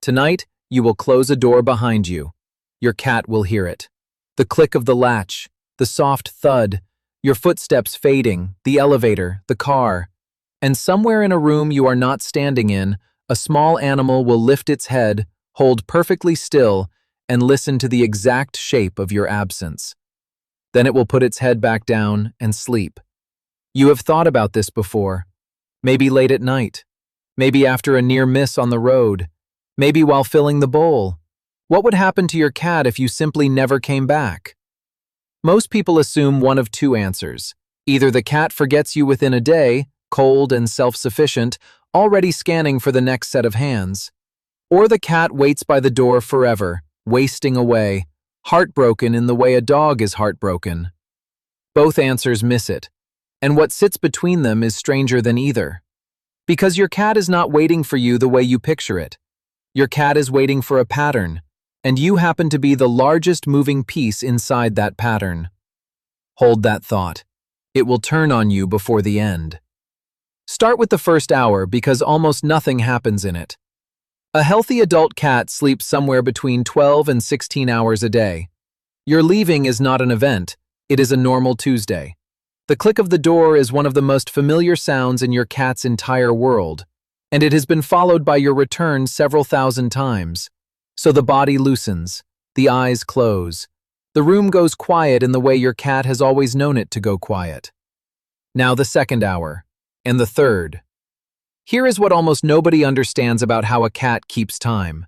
Tonight, you will close a door behind you. Your cat will hear it. The click of the latch, the soft thud, your footsteps fading, the elevator, the car. And somewhere in a room you are not standing in, a small animal will lift its head, hold perfectly still, and listen to the exact shape of your absence. Then it will put its head back down and sleep. You have thought about this before. Maybe late at night. Maybe after a near miss on the road. Maybe while filling the bowl. What would happen to your cat if you simply never came back? Most people assume one of two answers. Either the cat forgets you within a day, cold and self-sufficient, already scanning for the next set of hands. Or the cat waits by the door forever, wasting away, heartbroken in the way a dog is heartbroken. Both answers miss it, and what sits between them is stranger than either. Because your cat is not waiting for you the way you picture it. Your cat is waiting for a pattern, and you happen to be the largest moving piece inside that pattern. Hold that thought. It will turn on you before the end. Start with the first hour because almost nothing happens in it. A healthy adult cat sleeps somewhere between 12 and 16 hours a day. Your leaving is not an event, it is a normal Tuesday. The click of the door is one of the most familiar sounds in your cat's entire world, and it has been followed by your return several thousand times. So the body loosens, the eyes close. The room goes quiet in the way your cat has always known it to go quiet. Now the second hour, and the third. Here is what almost nobody understands about how a cat keeps time.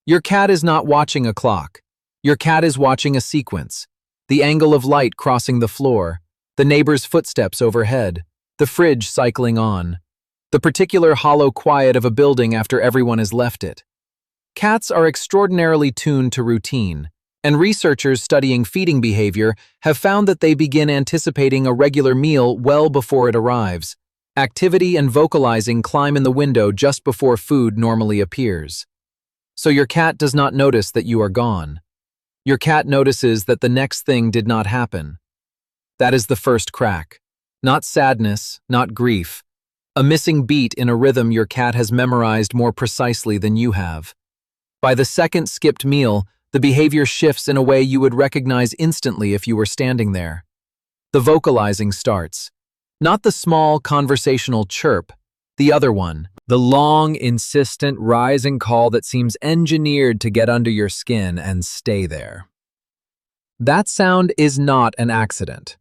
Your cat is not watching a clock. Your cat is watching a sequence. The angle of light crossing the floor, the neighbor's footsteps overhead, the fridge cycling on, the particular hollow quiet of a building after everyone has left it. Cats are extraordinarily tuned to routine, and researchers studying feeding behavior have found that they begin anticipating a regular meal well before it arrives. Activity and vocalizing climb in the window just before food normally appears. So your cat does not notice that you are gone. Your cat notices that the next thing did not happen. That is the first crack. Not sadness, not grief. A missing beat in a rhythm your cat has memorized more precisely than you have. By the second skipped meal, the behavior shifts in a way you would recognize instantly if you were standing there. The vocalizing starts. Not the small conversational chirp, the other one. The long, insistent, rising call that seems engineered to get under your skin and stay there. That sound is not an accident.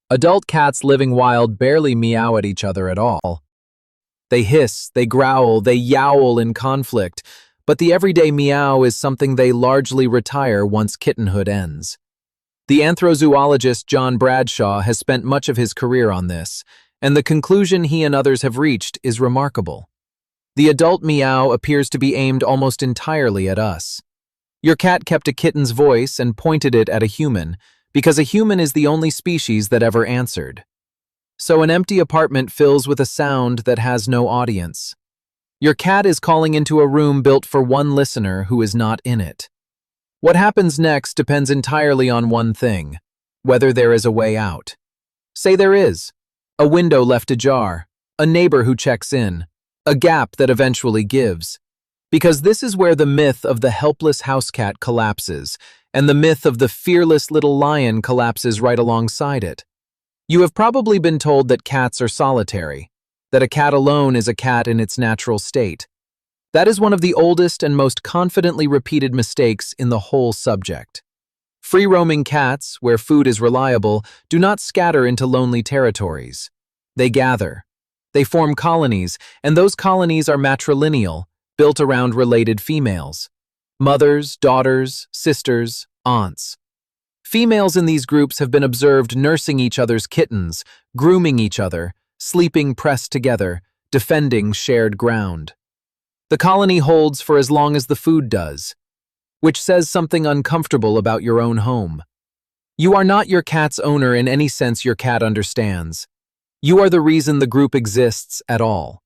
Adult cats living wild barely meow at each other at all. They hiss, they growl, they yowl in conflict, but the everyday meow is something they largely retire once kittenhood ends. The anthrozoologist John Bradshaw has spent much of his career on this, and the conclusion he and others have reached is remarkable. The adult meow appears to be aimed almost entirely at us. Your cat kept a kitten's voice and pointed it at a human, because a human is the only species that ever answered. So an empty apartment fills with a sound that has no audience. Your cat is calling into a room built for one listener who is not in it. What happens next depends entirely on one thing: whether there is a way out. Say there is. A window left ajar, a neighbor who checks in, a gap that eventually gives. Because this is where the myth of the helpless housecat collapses, and the myth of the fearless little lion collapses right alongside it. You have probably been told that cats are solitary, that a cat alone is a cat in its natural state. That is one of the oldest and most confidently repeated mistakes in the whole subject. Free-roaming cats, where food is reliable, do not scatter into lonely territories. They gather. They form colonies, and those colonies are matrilineal, built around related females. Mothers, daughters, sisters, aunts. Females in these groups have been observed nursing each other's kittens, grooming each other, sleeping pressed together, defending shared ground. The colony holds for as long as the food does, which says something uncomfortable about your own home. You are not your cat's owner in any sense your cat understands. You are the reason the group exists at all.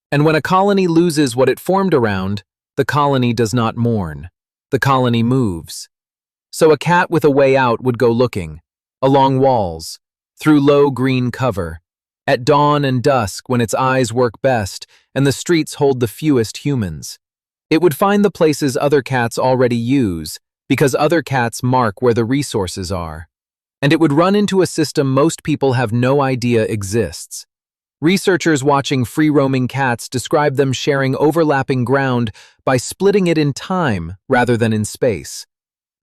And when a colony loses what it formed around, the colony does not mourn. The colony moves. So a cat with a way out would go looking, along walls, through low green cover, at dawn and dusk when its eyes work best and the streets hold the fewest humans. It would find the places other cats already use, because other cats mark where the resources are. And it would run into a system most people have no idea exists. Researchers watching free-roaming cats describe them sharing overlapping ground by splitting it in time rather than in space.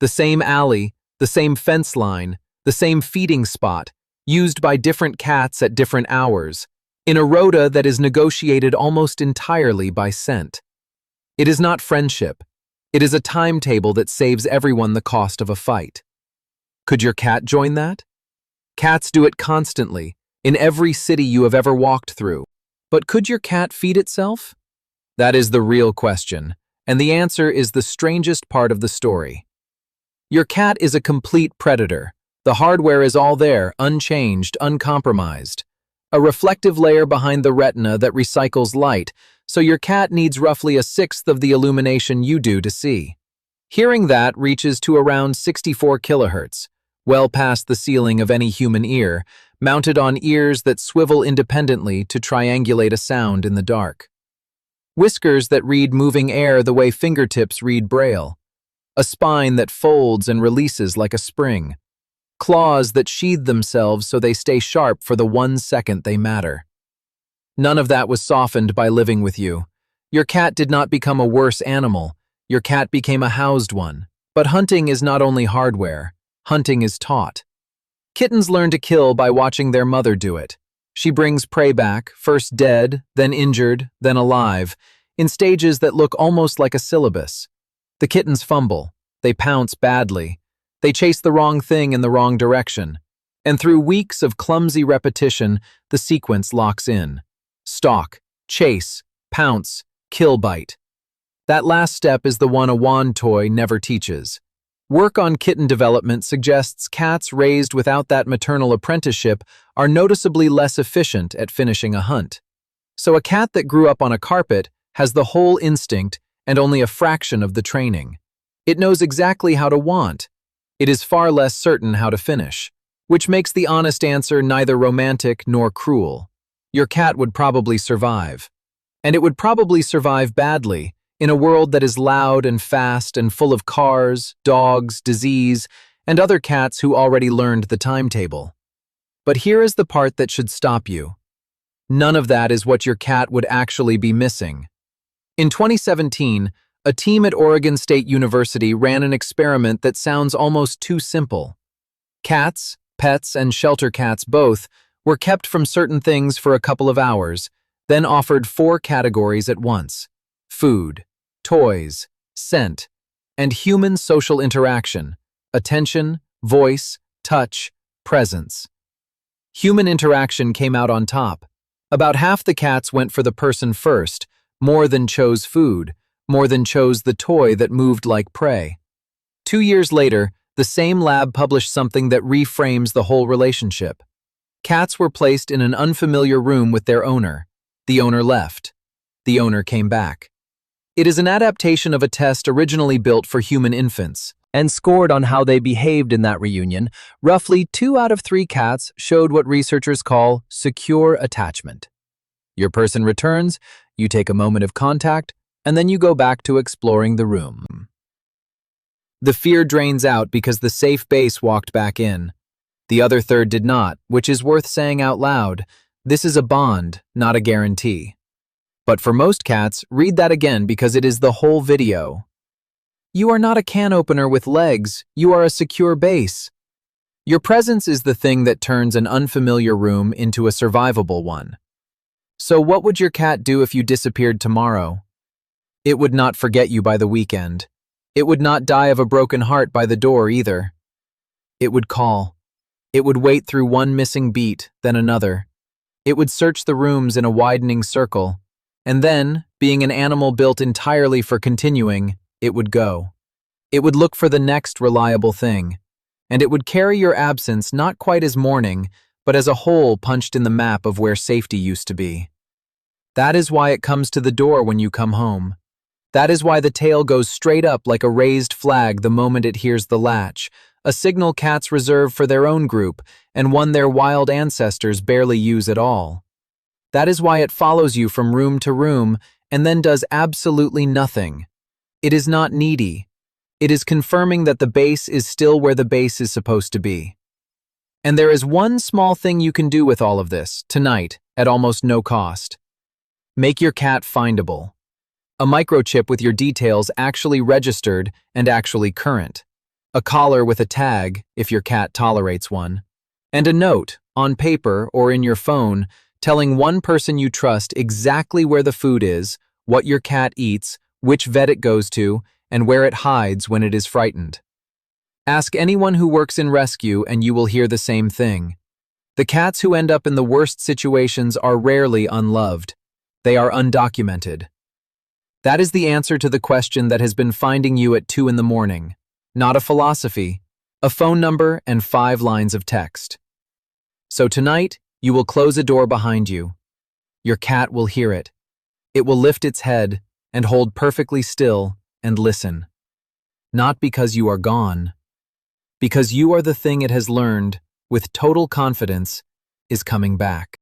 The same alley, the same fence line, the same feeding spot, used by different cats at different hours, in a rota that is negotiated almost entirely by scent. It is not friendship. It is a timetable that saves everyone the cost of a fight. Could your cat join that? Cats do it constantly, in every city you have ever walked through. But could your cat feed itself? That is the real question, and the answer is the strangest part of the story. Your cat is a complete predator. The hardware is all there, unchanged, uncompromised. A reflective layer behind the retina that recycles light, so your cat needs roughly a sixth of the illumination you do to see. Hearing that reaches to around 64 kilohertz, well past the ceiling of any human ear, mounted on ears that swivel independently to triangulate a sound in the dark. Whiskers that read moving air the way fingertips read Braille. A spine that folds and releases like a spring. Claws that sheathe themselves so they stay sharp for the 1 second they matter. None of that was softened by living with you. Your cat did not become a worse animal. Your cat became a housed one. But hunting is not only hardware. Hunting is taught. Kittens learn to kill by watching their mother do it. She brings prey back, first dead, then injured, then alive, in stages that look almost like a syllabus. The kittens fumble. They pounce badly. They chase the wrong thing in the wrong direction. And through weeks of clumsy repetition, the sequence locks in. Stalk, chase, pounce, kill, bite. That last step is the one a wand toy never teaches. Work on kitten development suggests cats raised without that maternal apprenticeship are noticeably less efficient at finishing a hunt. So a cat that grew up on a carpet has the whole instinct and only a fraction of the training. It knows exactly how to want. It is far less certain how to finish, which makes the honest answer neither romantic nor cruel. Your cat would probably survive. And it would probably survive badly, in a world that is loud and fast and full of cars, dogs, disease, and other cats who already learned the timetable. But here is the part that should stop you. None of that is what your cat would actually be missing. In 2017, a team at Oregon State University ran an experiment that sounds almost too simple. Cats, pets, and shelter cats both were kept from certain things for a couple of hours, then offered 4 categories at once: food, toys, scent, and human social interaction, attention, voice, touch, presence. Human interaction came out on top. About half the cats went for the person first, more than chose food, more than chose the toy that moved like prey. 2 years later, the same lab published something that reframes the whole relationship. Cats were placed in an unfamiliar room with their owner. The owner left. The owner came back. It is an adaptation of a test originally built for human infants, and scored on how they behaved in that reunion. Roughly 2 out of 3 cats showed what researchers call secure attachment. Your person returns, you take a moment of contact, and then you go back to exploring the room. The fear drains out because the safe base walked back in. The other third did not, which is worth saying out loud. This is a bond, not a guarantee. But for most cats, read that again because it is the whole video. You are not a can opener with legs, you are a secure base. Your presence is the thing that turns an unfamiliar room into a survivable one. So what would your cat do if you disappeared tomorrow? It would not forget you by the weekend. It would not die of a broken heart by the door either. It would call. It would wait through one missing beat, then another. It would search the rooms in a widening circle. And then, being an animal built entirely for continuing, it would go. It would look for the next reliable thing. And it would carry your absence not quite as mourning, but as a hole punched in the map of where safety used to be. That is why it comes to the door when you come home. That is why the tail goes straight up like a raised flag the moment it hears the latch, a signal cats reserve for their own group and one their wild ancestors barely use at all. That is why it follows you from room to room and then does absolutely nothing, It is not needy. It is confirming that the base is still where the base is supposed to be. And there is one small thing you can do with all of this, tonight, at almost no cost. Make your cat findable. A microchip with your details actually registered and actually current. A collar with a tag, if your cat tolerates one. And a note, on paper or in your phone, telling one person you trust exactly where the food is, what your cat eats, which vet it goes to, and where it hides when it is frightened. Ask anyone who works in rescue and you will hear the same thing. The cats who end up in the worst situations are rarely unloved. They are undocumented. That is the answer to the question that has been finding you at 2 in the morning. Not a philosophy, a phone number and 5 lines of text. So tonight, you will close a door behind you. Your cat will hear it. It will lift its head and hold perfectly still and listen. Not because you are gone, because you are the thing it has learned, with total confidence, is coming back.